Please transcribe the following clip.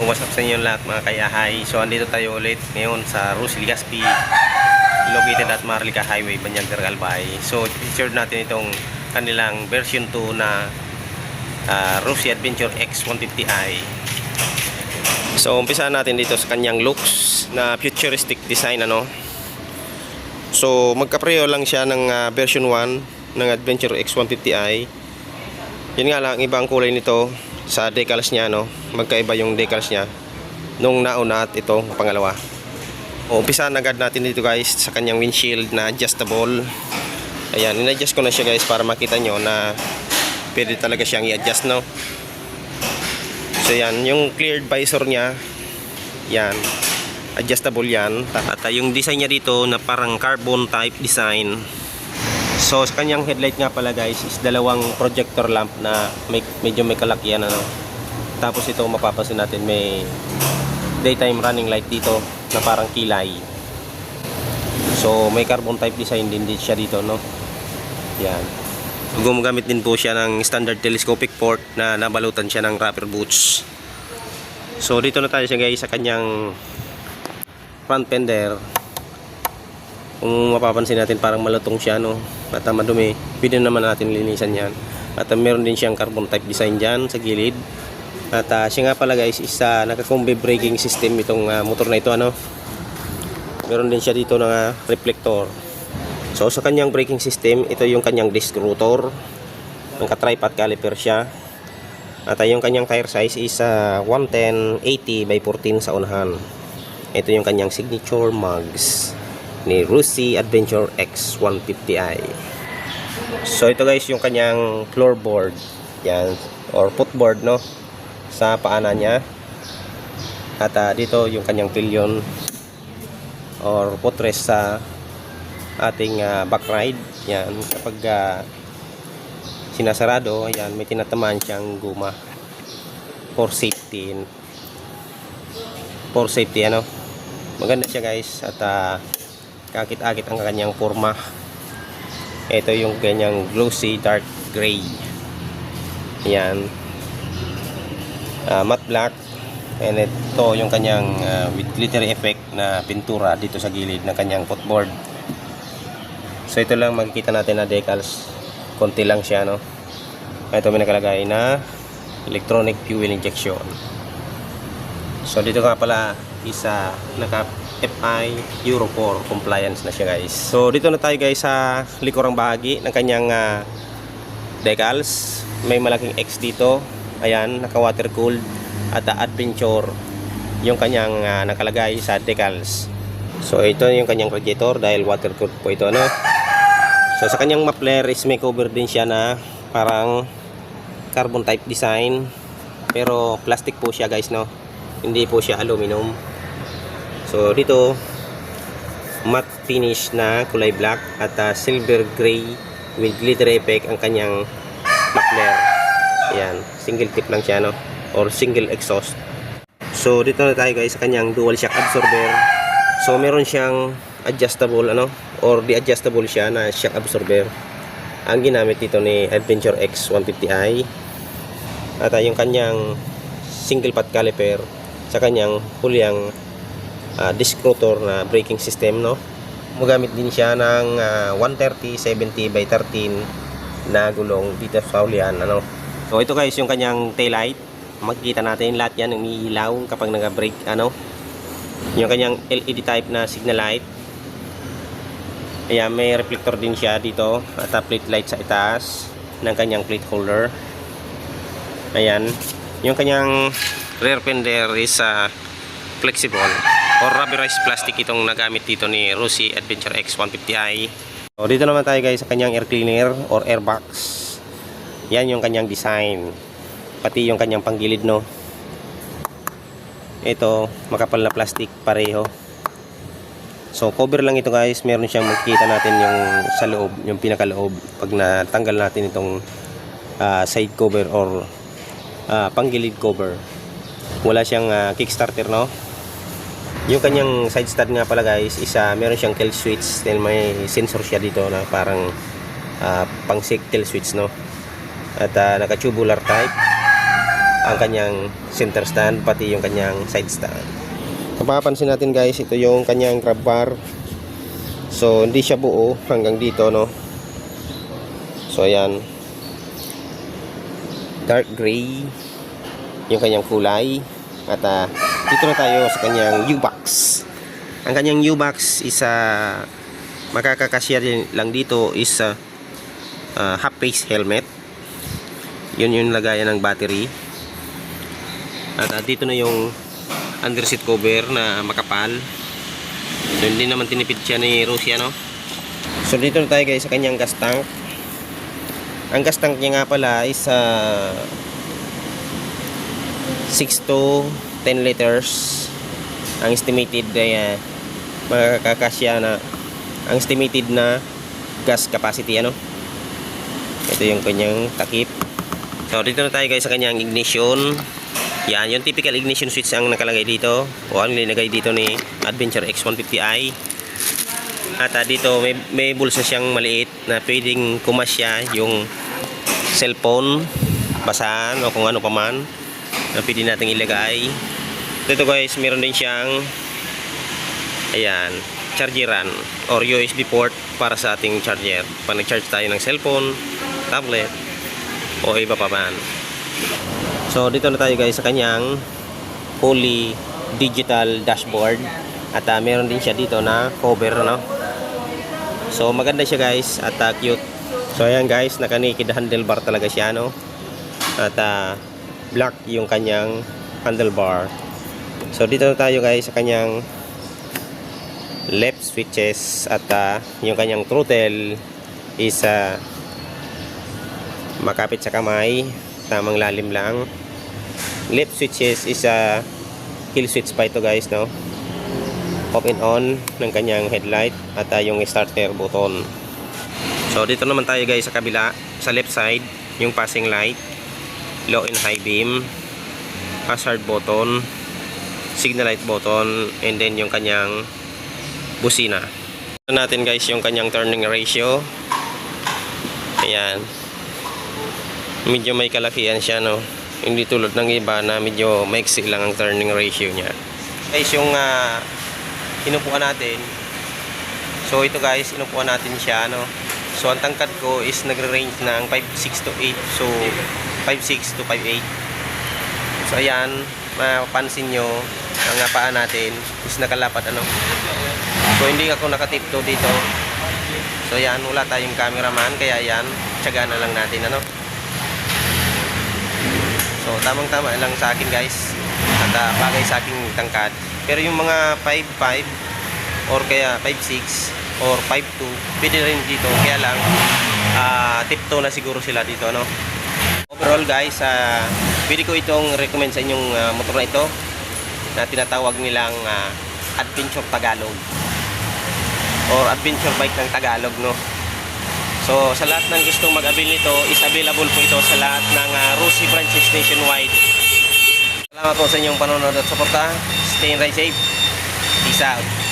What's up sa inyo lahat mga kayahay. So andito tayo ulit ngayon sa Rosie Legazpi, located at Marlica Highway, Banyanter, Albay. So featured natin itong kanilang version 2 na Rosie Adventure X 150i. So umpisa natin dito sa kanyang looks na futuristic design So magkapreyo lang siya ng version 1 ng Adventure X 150i. Yun nga lang, iba ang kulay nito sa decals niya, magkaiba yung decals niya nung nauna at ito pangalawa. Umpisa agad natin dito guys sa kanyang windshield na adjustable. Ayan, in-adjust ko na siya guys para makita nyo na pwede talaga siyang i-adjust, So yan, yung cleared visor niya, yan, adjustable yan. At yung design niya dito na parang carbon type design. So sa kanyang headlight nga pala guys is dalawang projector lamp na medyo may kalakyan Tapos ito mapapansin natin may daytime running light dito na parang kilay. So may carbon type design din siya dito, Yan. So, gumagamit din po siya ng standard telescopic port na nabalutan siya ng rubber boots. So dito na tayo siya guys sa kanyang front fender. Kung mapapansin natin parang malutong siya, at madumi, pwede naman natin linisan yan. At meron din siyang carbon type design dyan sa gilid. At siya nga pala guys is naka-combi braking system itong motor na ito, Meron din siya dito na reflector. So sa kanyang braking system, ito yung kanyang disc rotor. Naka-tripod caliper siya. At yung kanyang tire size is 110/80 by 14 sa unahan. Ito yung kanyang signature mugs ni Rosie Adventure X 150i. So ito guys yung kanyang floorboard, yan, or footboard, sa paanan niya. At dito yung kanyang pillion or footrest sa ating back ride. Yan, kapag sinasarado, yan, may tinatamaan siyang guma for safety. Maganda siya guys, at kakit-akit ang kanyang forma. Ito yung kanyang glossy dark gray. Yan, matte black. And ito yung kanyang with glittery effect na pintura dito sa gilid ng kanyang footboard. So ito lang makikita natin na decals, konti lang siya, Ito may nakalagay na electronic fuel injection. So dito nga pala isa naka FI Euro 4 compliance na siya guys. So dito na tayo guys sa likurang bahagi ng kanyang decals. May malaking X dito. Ayan, naka water cooled at adventure yung kanyang nakalagay sa decals. So ito yung kanyang radiator dahil water cooled po ito, So sa kanyang muffler is may cover din siya na parang carbon type design, pero plastic po siya guys, hindi po siya aluminum. So dito matte finish na kulay black at silver gray with glitter effect ang kanyang muffler. Yan, single tip lang siya, or single exhaust. So dito na tayo guys sa kanyang dual shock absorber. So meron siyang adjustable or di-adjustable siya na shock absorber. Ang ginamit dito ni Adventure X 150i. At yung kanyang single pot caliper sa kanyang hulyang disc rotor na braking system, Magamit din siya ng 130/70 by 13 na gulong dito sa hulihan, So ito guys yung kanyang taillight. makikita natin lahat yan umiilaw kapag nag-brake ano. Yung kanyang LED type na signal light. Ayan, may reflector din siya dito at plate light sa itaas ng kanyang plate holder. Ayan, yung kanyang rear fender is flexible or rubberized plastic itong nagamit dito ni Rossi Adventure X 150i. So, dito naman tayo guys sa kanyang air cleaner or airbox. Yan yung kanyang design. Pati yung kanyang panggilid, no. Ito, makapal na plastic pareho. So, cover lang ito guys. Meron siyang makikita natin yung sa loob, yung pinakaloob. Pag natanggal natin itong side cover or panggilid cover. Wala siyang kickstarter, no. Yung kanyang side stand nga pala guys, meron siyang kill switch. Then may sensor siya dito na parang pang kill switch, no. At naka-tubular type ang kanyang center stand, pati yung kanyang side stand. Mapapansin natin guys, ito yung kanyang grab bar. So hindi siya buo hanggang dito, no. So ayan, dark gray yung kanyang kulay. At dito na tayo sa kanyang U-box. Ang kanyang U-box is makakakasya din lang dito is half face helmet. Yun yung lagayan ng battery. At dito na yung underseat cover na makapal. So hindi naman tinipid siya ni Rossi, no. So dito na tayo guys sa kanyang gas tank. Ang gas tank niya nga pala is 6 to 10 liters. Ang estimated ay makakasya na ang estimated na gas capacity, ano. Ito yung kanyang takip. So dito na tayo guys sa kanyang ignition. Yan, yung typical ignition switch ang nakalagay dito o ang linagay dito ni Adventure X 150i. At dito may bulsa siyang maliit na pwedeng kumasya yung cellphone, basahan o kung ano pa man na pwede nating ilagay. Dito guys, meron din siyang ayan, chargeran or USB port para sa ating charger pag nag-charge tayo ng cellphone, tablet o iba pa man. So dito na tayo guys sa kanyang fully digital dashboard. At meron din siya dito na cover, no. So maganda siya guys at cute. So ayan guys, naka-naked handlebar talaga siya, no. At black yung kanyang handlebar. So dito na tayo guys sa kanyang left switches. At yung kanyang throttle is makapit sa kamay, tamang lalim lang. Left switches is kill switch pa ito guys, no. Off and on ng kanyang headlight at yung starter button. So dito naman tayo guys sa kabila, sa left side, yung passing light, low and high beam, hazard button, signal light button, and then yung kanyang busina. Ito natin guys yung kanyang turning ratio. Ayan, medyo may kalakihan siya, no. Hindi tulad ng iba na medyo maiksi lang ang turning ratio niya. Guys, yung inupuan natin. So ito guys, inupuan natin siya, no. So ang tangkad ko is nagre-range ng 5'6 to 8. So 5'6 to 5'8. So ayan, mapapansin nyo ang paa natin is nakalapat, ano. So hindi ako nakatipto dito. So ayan, wala tayong cameraman, kaya ayan, tiyaga na lang natin, ano. So tamang-tama lang sa akin guys. At bagay sa aking tangkad. Pero yung mga 5'5 or kaya 5'6 or 5'2, pwede rin dito. Kaya lang tipto na siguro sila dito, no. Overall guys, pwede ko itong recommend sa inyong motor na ito na tinatawag nilang Adventure Tagalog or Adventure Bike ng Tagalog, no. So sa lahat ng gustong mag-avail nito, is available po ito sa lahat ng Rossi branches nationwide. Salamat po sa inyong panonood at suporta. Stay and ride safe. Peace out.